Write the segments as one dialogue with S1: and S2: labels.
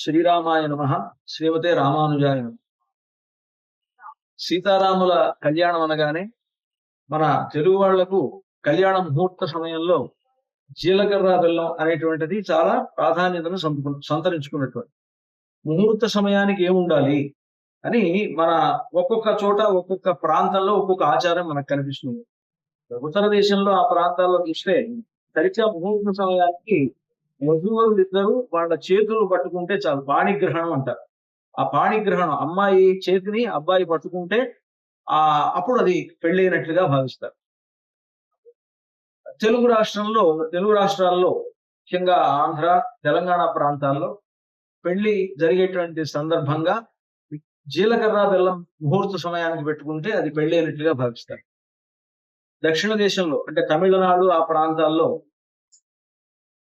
S1: శ్రీరామాయ నమః. శ్రీమతే రామానుజాయ నమః. సీతారాముల కళ్యాణం అనగానే మన తెలుగు వాళ్లకు కళ్యాణ ముహూర్త సమయంలో జీలకర్ర బెల్లం అనేటువంటిది చాలా ప్రాధాన్యతను సంతరించుకున్నటువంటి ముహూర్త సమయానికి ఏముండాలి అని మన ఒక్కొక్క చోట ఒక్కొక్క ప్రాంతంలో ఒక్కొక్క ఆచారం మనకు కనిపిస్తుంది. ఉత్తర దేశంలో ఆ ప్రాంతాల్లో చూస్తే సరిగ్గా ముహూర్త సమయానికి వధూవరులు ఇద్దరు వాళ్ళ చేతులు పట్టుకుంటే చాలు, పాణిగ్రహణం అంటారు. ఆ పాణిగ్రహణం అమ్మాయి చేతిని అబ్బాయి పట్టుకుంటే అప్పుడు అది పెళ్ళైనట్లుగా భావిస్తారు. తెలుగు రాష్ట్రాల్లో ముఖ్యంగా ఆంధ్ర, తెలంగాణ ప్రాంతాల్లో పెళ్లి జరిగేటువంటి సందర్భంగా జీలకర్ర బెల్లం ముహూర్త సమయానికి పెట్టుకుంటే అది పెళ్ళైనట్లుగా భావిస్తారు. దక్షిణ దేశంలో అంటే తమిళనాడు ఆ ప్రాంతాల్లో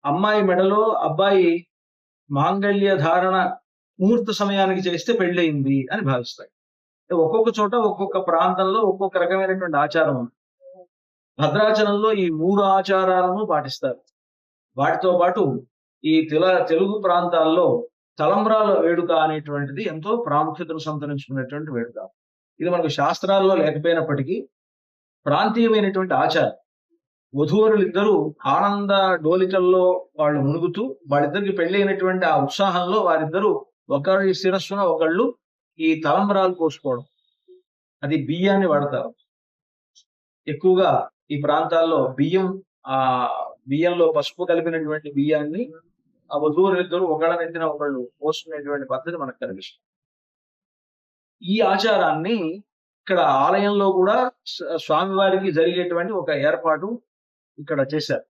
S1: అమ్మాయి మెడలో అబ్బాయి మాంగళ్య ధారణ ముహూర్త సమయానికి చేస్తే పెళ్ళయింది అని భావిస్తాయి. ఒక్కొక్క చోట ఒక్కొక్క ప్రాంతంలో ఒక్కొక్క రకమైనటువంటి ఆచారం ఉంది. భద్రాచలంలో ఈ 3 ఆచారాలను పాటిస్తారు. వాటితో పాటు ఈ తెలుగు ప్రాంతాల్లో తలంబ్రాల వేడుక అనేటువంటిది ఎంతో ప్రాముఖ్యతను సంతరించుకున్నటువంటి వేడుక. ఇది మనకు శాస్త్రాల్లో లేకపోయినప్పటికీ ప్రాంతీయమైనటువంటి ఆచారం. వధూవరులు ఇద్దరు ఆనంద డోలికల్లో వాళ్ళు మునుగుతూ వాళ్ళిద్దరికి పెళ్లి అయినటువంటి ఆ ఉత్సాహంలో వారిద్దరూ ఒకరి శిరస్సున ఒకళ్ళు ఈ తలంబరాలు పోసుకోవడం, అది బియ్యాన్ని వాడతారు. ఎక్కువగా ఈ ప్రాంతాల్లో బియ్యంలో పసుపు కలిపినటువంటి బియ్యాన్ని ఆ వధూవరులు ఇద్దరు ఒకళ్ళ నెత్తిన ఒకళ్ళు పోసుకునేటువంటి పద్ధతి మనకు కనిపిస్తుంది. ఈ ఆచారాన్ని ఇక్కడ ఆలయంలో కూడా స్వామివారికి జరిగేటువంటి ఒక ఏర్పాటు ఇక్కడ చేశారు.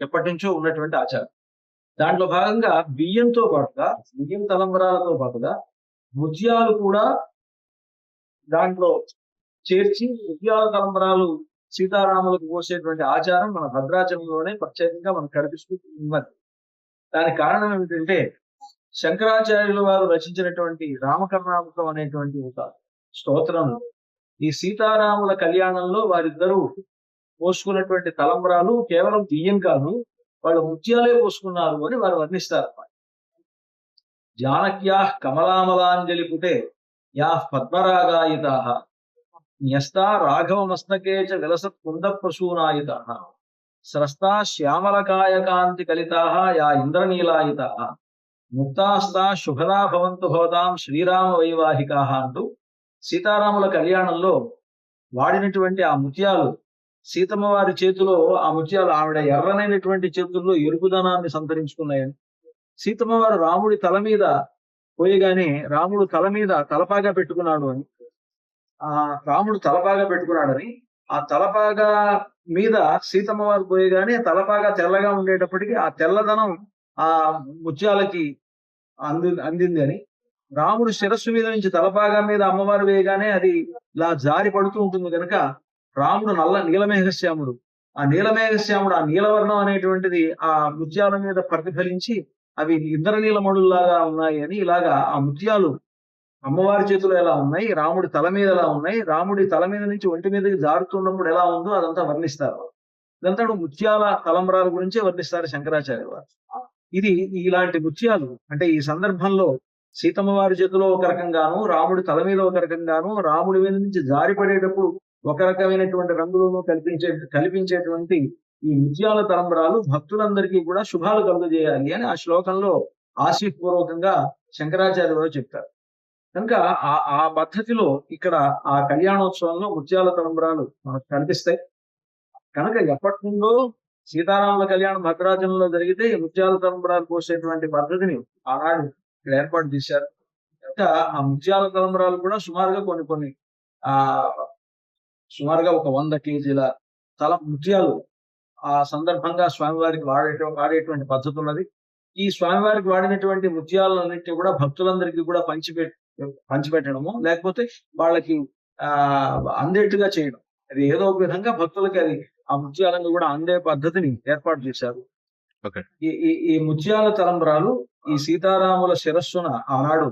S1: ఎప్పటి నుంచో ఉన్నటువంటి ఆచారం. దాంట్లో భాగంగా బియ్యం తలంబరాలతో పాటుగా ముత్యాలు కూడా దాంట్లో చేర్చి ముత్యాల తలంబరాలు సీతారాములకు పోసేటువంటి ఆచారం మన భద్రాచలంలోనే ప్రత్యేకంగా మనకు కనిపిస్తూ ఉన్నది. దానికి కారణం ఏమిటంటే శంకరాచార్యులు వారు రచించినటువంటి రామకర్ణామృతం అనేటువంటి ఒక స్తోత్రం ఈ సీతారాముల కళ్యాణంలో వారిద్దరూ పోసుకున్నటువంటి తలంబరాలు కేవలం బియ్యం కాదు, వాళ్ళు ముత్యాలే పోసుకున్నారు అని వారు వర్ణిస్తారు. జానక్యా కమలామలాంజలి పుటే యా పద్మరాగాయితాః న్యస్తా రాఘవమస్తకే చ విలసత్ కుంద ప్రసూనాయితాః స్రస్తా శ్యామలకాయకాంతి కలితాః యా ఇంద్రనీలాయితాః ముక్తాస్తా శుభదా భవంతు భవతాం శ్రీరామ వైవాహికాః అంటూ సీతారాముల కళ్యాణంలో వాడినటువంటి ఆ ముత్యాలు సీతమ్మ వారి చేతిలో ఆ ముత్యాలు ఆవిడ ఎర్రనైనటువంటి చేతుల్లో ఎరుపుదనాన్ని సంతరించుకున్నాయని, సీతమ్మ వారు రాముడి తల మీద పోయగానే రాముడు తల మీద తలపాగా పెట్టుకున్నాడు అని, ఆ తలపాగా మీద సీతమ్మ వారు పోయగానే తలపాగా తెల్లగా ఉండేటప్పటికీ ఆ తెల్లదనం ఆ ముత్యాలకి అందింది అని, రాముడు శిరస్సు మీద నుంచి తలపాగా మీద అమ్మవారు వేయగానే అది ఇలా జారి పడుతూ ఉంటుంది కనుక రాముడు నీలమేఘశ్యాముడు ఆ నీలవర్ణం అనేటువంటిది ఆ ముత్యాల మీద ప్రతిఫలించి అవి ఇంద్రనీలమడుల్లాగా ఉన్నాయి అని, ఇలాగా ఆ ముత్యాలు అమ్మవారి చేతులు ఎలా ఉన్నాయి, రాముడి తల మీద ఎలా ఉన్నాయి, రాముడి తల మీద నుంచి ఒంటి మీదకి జారుతున్నప్పుడు ఎలా ఉందో అదంతా వర్ణిస్తారు. ఇదంతా ముత్యాల తలంబరాల గురించే వర్ణిస్తారు శంకరాచార్య వారు. ఇది ఇలాంటి ముత్యాలు అంటే ఈ సందర్భంలో సీతమ్మ వారి చేతిలో ఒక రకంగాను, రాముడి తల మీద ఒక రకంగాను, రాముడి మీద నుంచి జారిపడేటప్పుడు ఒక రకమైనటువంటి రంగులను కల్పించేటువంటి ఈ ముత్యాల తలంబరాలు భక్తులందరికీ కూడా శుభాలు కలుగజేయాలి అని ఆ శ్లోకంలో ఆశీపూర్వకంగా శంకరాచార్య వారు చెప్తారు. కనుక ఆ పద్ధతిలో ఇక్కడ ఆ కళ్యాణోత్సవంలో ముత్యాల తలంబరాలు మనకు కనిపిస్తాయి. కనుక ఎప్పటి నుండో సీతారాముల కళ్యాణం భద్రాచలంలో జరిగితే ముత్యాల తలంబరాలు పోసేటువంటి పద్ధతిని ఆనాడు ఇక్కడ ఏర్పాటు చేశారు. కనుక ఆ ముత్యాల తలంబరాలు కూడా సుమారుగా ఒక 100 కేజీల ముత్యాలు ఆ సందర్భంగా స్వామివారికి వాడేటువంటి పద్ధతి ఉన్నది. ఈ స్వామివారికి వాడినటువంటి ముత్యాలన్నింటినీ కూడా భక్తులందరికీ కూడా పంచిపెట్టడము, లేకపోతే వాళ్ళకి అందేట్టుగా చేయడం, అది ఏదో ఒక విధంగా భక్తులకి అది ఆ ముత్యాలను కూడా అందే పద్ధతిని ఏర్పాటు చేశారు. ఈ ముత్యాల తలంబరాలు ఈ సీతారాముల శిరస్సున ఆనాడు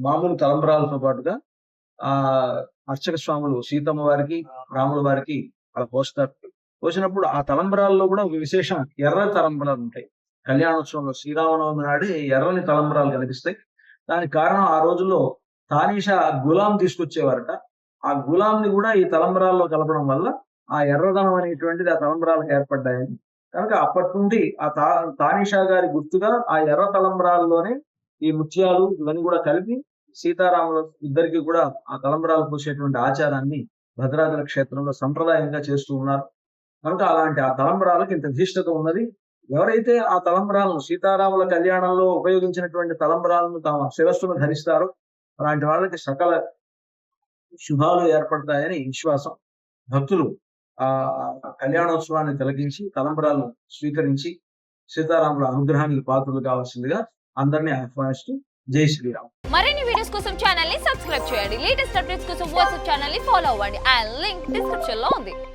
S1: మామూలు తలంబరాలతో పాటుగా అర్చక స్వాములు సీతమ్మ వారికి రాముల వారికి అలా పోస్తారు. పోసినప్పుడు ఆ తలంబరాల్లో కూడా ఒక విశేషం, ఎర్ర తలంబరాలు ఉంటాయి. కళ్యాణోత్సవంలో శ్రీరామనవమి నాడు ఎర్రని తలంబరాలు కనిపిస్తాయి. దానికి కారణం ఆ రోజుల్లో తానీషా గులాం తీసుకొచ్చేవారట. ఆ గులాంని కూడా ఈ తలంబరాల్లో కలపడం వల్ల ఆ ఎర్రదనం అనేటువంటిది ఆ తలంబరాలకు ఏర్పడ్డాయని. కనుక అప్పటి నుండి ఆ తానీషా గారి గుర్తుగా ఆ ఎర్ర తలంబరాల్లోనే ఈ ముత్యాలు ఇవన్నీ కూడా కలిపి సీతారాముల ఇద్దరికి కూడా ఆ తలంబరాలు పోసేటువంటి ఆచారాన్ని భద్రాచల క్షేత్రంలో సంప్రదాయంగా చేస్తూ ఉన్నారు. కనుక అలాంటి ఆ తలంబరాలకు ఇంత విశిష్టత ఉన్నది. ఎవరైతే ఆ తలంబరాలను సీతారాముల కళ్యాణంలో ఉపయోగించినటువంటి తలంబరాలను తమ శిరస్సును ధరిస్తారో అలాంటి వాళ్ళకి సకల శుభాలు ఏర్పడతాయని విశ్వాసం. భక్తులు ఆ కళ్యాణోత్సవాన్ని తిలకించి తలంబరాలను స్వీకరించి సీతారాముల అనుగ్రహానికి పాత్రలు కావాల్సిందిగా అందరినీ ఆహ్వానిస్తూ జై శ్రీరామ్.
S2: మరిన్ని వీడియోస్ కోసం ఛానల్ ని సబ్స్క్రైబ్ చేయండి. లేటెస్ట్ అప్డేట్స్ కోసం వాట్సాప్ ఛానల్ ని ఫాలో అవ్వండి. ఆ లింక్ డిస్క్రిప్షన్ లో ఉంది.